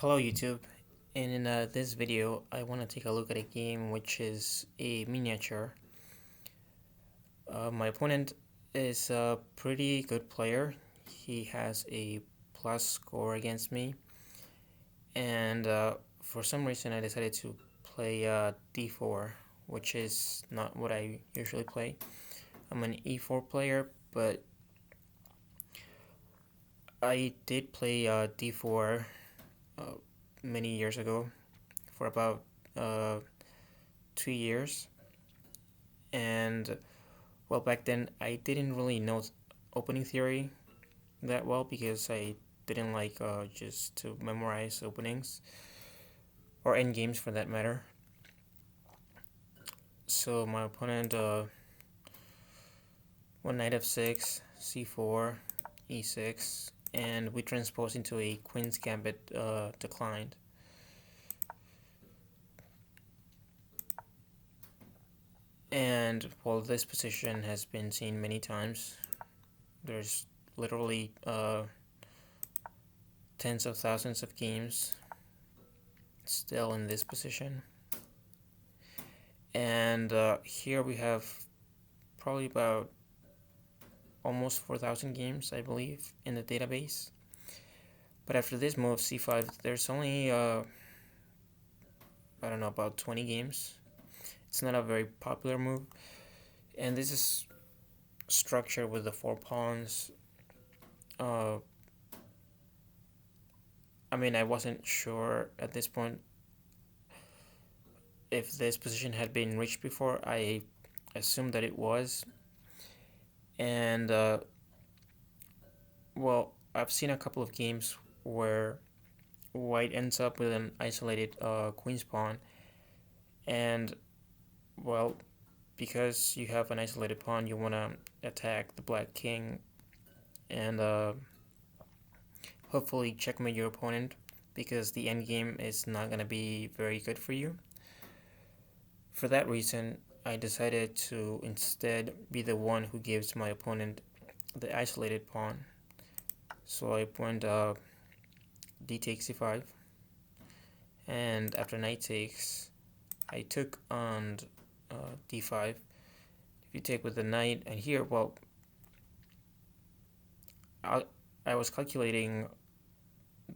Hello YouTube, and in this video I want to take a look at a game which is a miniature. My opponent is a pretty good player. He has a plus score against me, and for some reason I decided to play d4, which is not what I usually play. I'm an e4 player, but I did play d4 uh, many years ago for about uh, 2 years, and well, back then I didn't really know opening theory that well because I didn't like just to memorize openings or end games for that matter. So my opponent went knight f6, c4, e6, and we transposed into a queen's gambit declined. And well, this position has been seen many times. There's literally tens of thousands of games still in this position. And here we have probably about almost 4,000 games, I believe, in the database. But after this move, c5, there's only, I don't know, about 20 games. It's not a very popular move. And this is structured with the 4 pawns. I mean, I wasn't sure at this point if this position had been reached before. I assumed that it was. And, well, I've seen a couple of games where white ends up with an isolated queen's pawn. And, well, because you have an isolated pawn, you want to attack the black king and hopefully checkmate your opponent, because the endgame is not going to be very good for you. For that reason, I decided to instead be the one who gives my opponent the isolated pawn. So I went d takes c5, and after knight takes, I took on d5. If you take with the knight, and here, well, I was calculating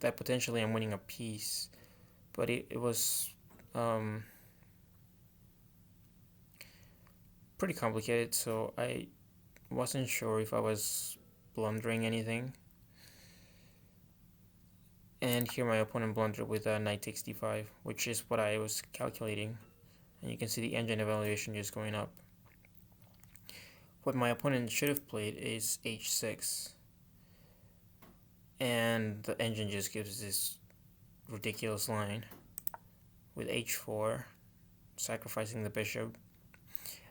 that potentially I'm winning a piece, but it was pretty complicated, so I wasn't sure if I was blundering anything. And here my opponent blundered with knight takes d5, which is what I was calculating, and you can see the engine evaluation just going up. What my opponent should have played is h6, and the engine just gives this ridiculous line with h4, sacrificing the bishop.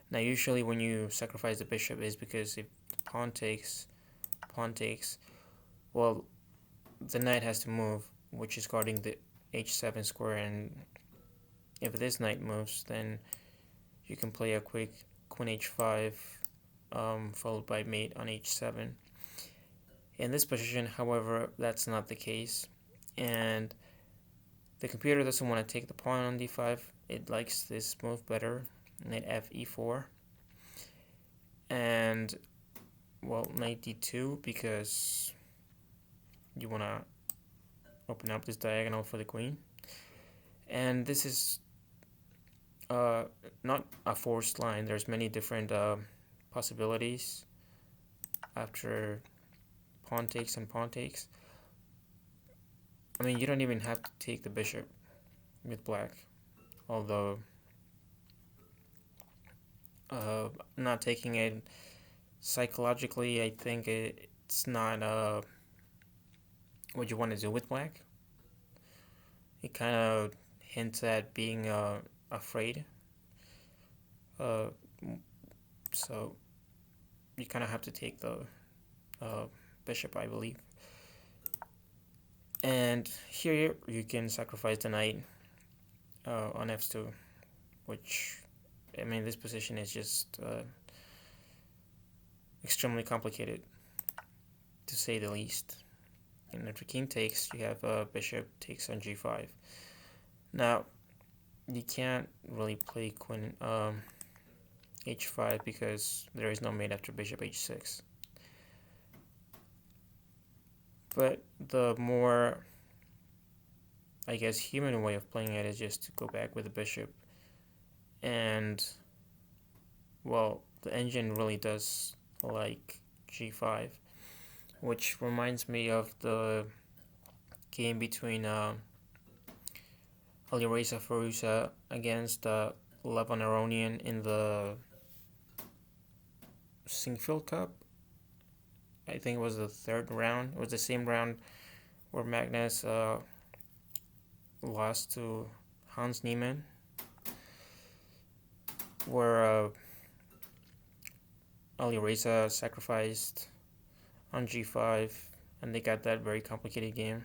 Now usually when you sacrifice the bishop is because if pawn takes, well, the knight has to move, which is guarding the h7 square, and if this knight moves, then you can play a quick queen h5 followed by mate on h7. In this position, however, that's not the case, and the computer doesn't want to take the pawn on d5. It likes this move better, knight f e4, and, well, knight d2, because you want to open up this diagonal for the queen. And this is not a forced line. There's many different possibilities after pawn takes and pawn takes. I mean, you don't even have to take the bishop with black, although not taking it psychologically, I think it's not what you want to do with black. It kind of hints at being afraid. So you kind of have to take the bishop, I believe. And here you can sacrifice the knight on f2, which, I mean, this position is just extremely complicated, to say the least. And after king takes, you have bishop takes on g5. Now, you can't really play queen h5 because there is no mate after bishop h6. But the more, I guess, human way of playing it is just to go back with the bishop. And, well, the engine really does like g5, which reminds me of the game between Alireza Firuza against Levon Aronian in the Singfield Cup. I think it was the third round. It was the same round where Magnus lost to Hans Niemann, where Alireza sacrificed on g5, and they got that very complicated game.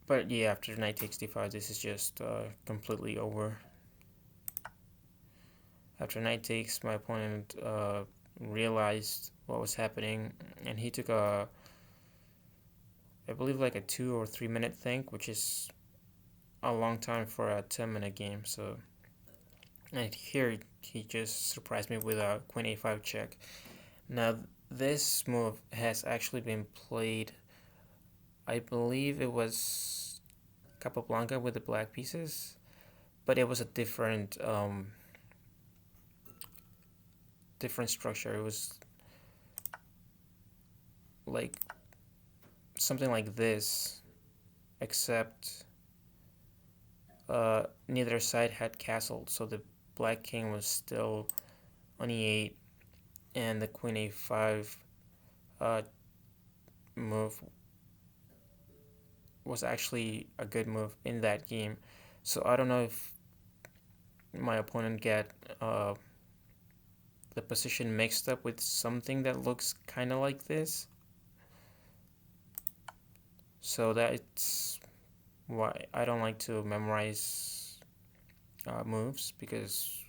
But yeah, after knight takes d5, this is just completely over. After knight takes, my opponent realized what was happening, and he took I believe like a 2 or 3 minute think, which is a long time for a 10-minute game. So, and here he just surprised me with a queen a5 check. Now this move has actually been played, I believe it was Capablanca with the black pieces, but it was a different structure. It was like something like this, except neither side had castled, so the black king was still on e8, and the queen a5 move was actually a good move in that game. So I don't know if my opponent got the position mixed up with something that looks kind of like this. So that's why I don't like to memorize moves, because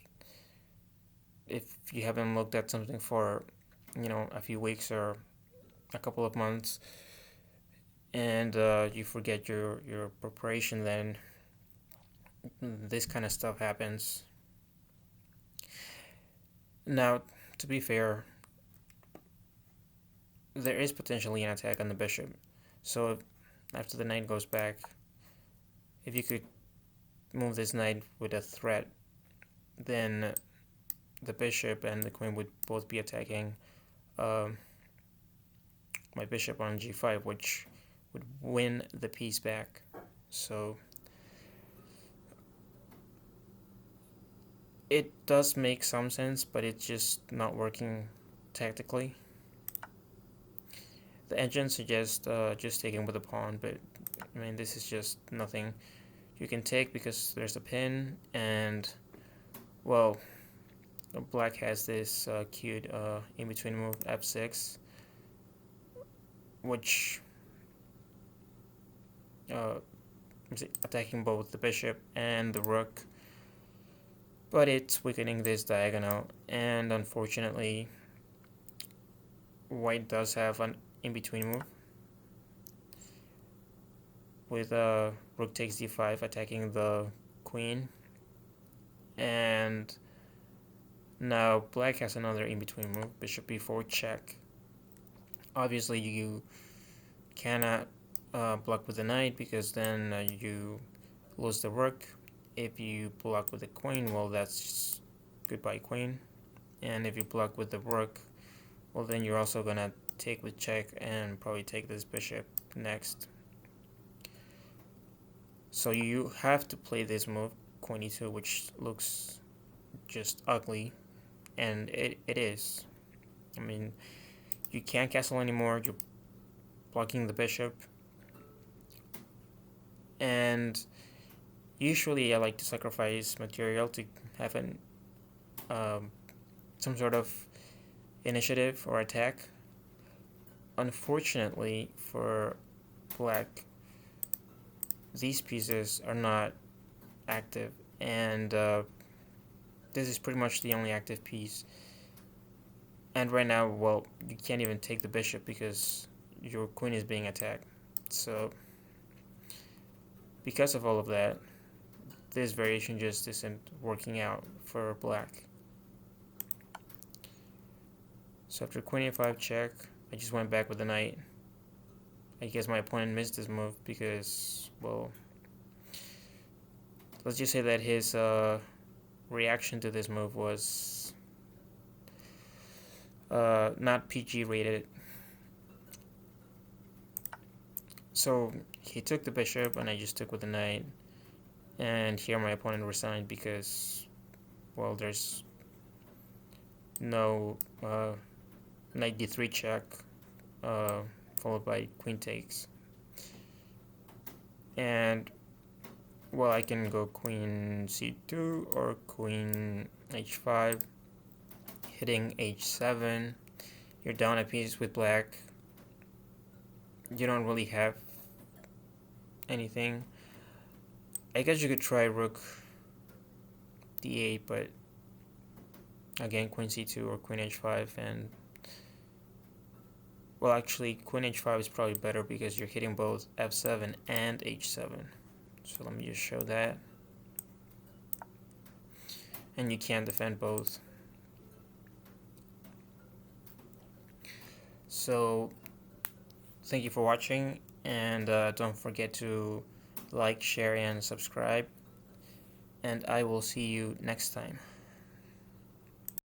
if you haven't looked at something for, a few weeks or a couple of months, and you forget your preparation, then this kind of stuff happens. Now, to be fair, there is potentially an attack on the bishop. So after the knight goes back, if you could move this knight with a threat, then the bishop and the queen would both be attacking my bishop on g5, which would win the piece back. So it does make some sense, but it's just not working tactically. The engine suggests just taking with a pawn, but I mean, this is just nothing you can take because there's a pin, and well, black has this cute in-between move f6, which is attacking both the bishop and the rook, but it's weakening this diagonal, and unfortunately white does have an in-between move with rook takes d5 attacking the queen, and now black has another in-between move, bishop b4 check. Obviously you cannot block with the knight, because then you lose the rook. If you block with the queen, well, that's goodbye queen. And if you block with the rook, well, then you're also gonna take with check and probably take this bishop next. So you have to play this move, queen e2, which looks just ugly, and it is. I mean, you can't castle anymore, you're blocking the bishop, and usually I like to sacrifice material to have some sort of initiative or attack. Unfortunately for black, these pieces are not active, and this is pretty much the only active piece. And right now, well, you can't even take the bishop because your queen is being attacked. So because of all of that, this variation just isn't working out for black. So after queen a5 check, I just went back with the knight. I guess my opponent missed this move because, well, let's just say that his reaction to this move was not PG rated. So he took the bishop and I just took with the knight. And here my opponent resigned because, well, there's no knight d3 check followed by queen takes. And, well, I can go queen c2 or queen h5, hitting h7. You're down a piece with black. You don't really have anything. I guess you could try rook d8, but again, queen c2 or queen h5, and, well, actually queen h5 is probably better because you're hitting both f7 and h7. So let me just show that. And you can defend both. So thank you for watching, and don't forget to like, share, and subscribe. And I will see you next time.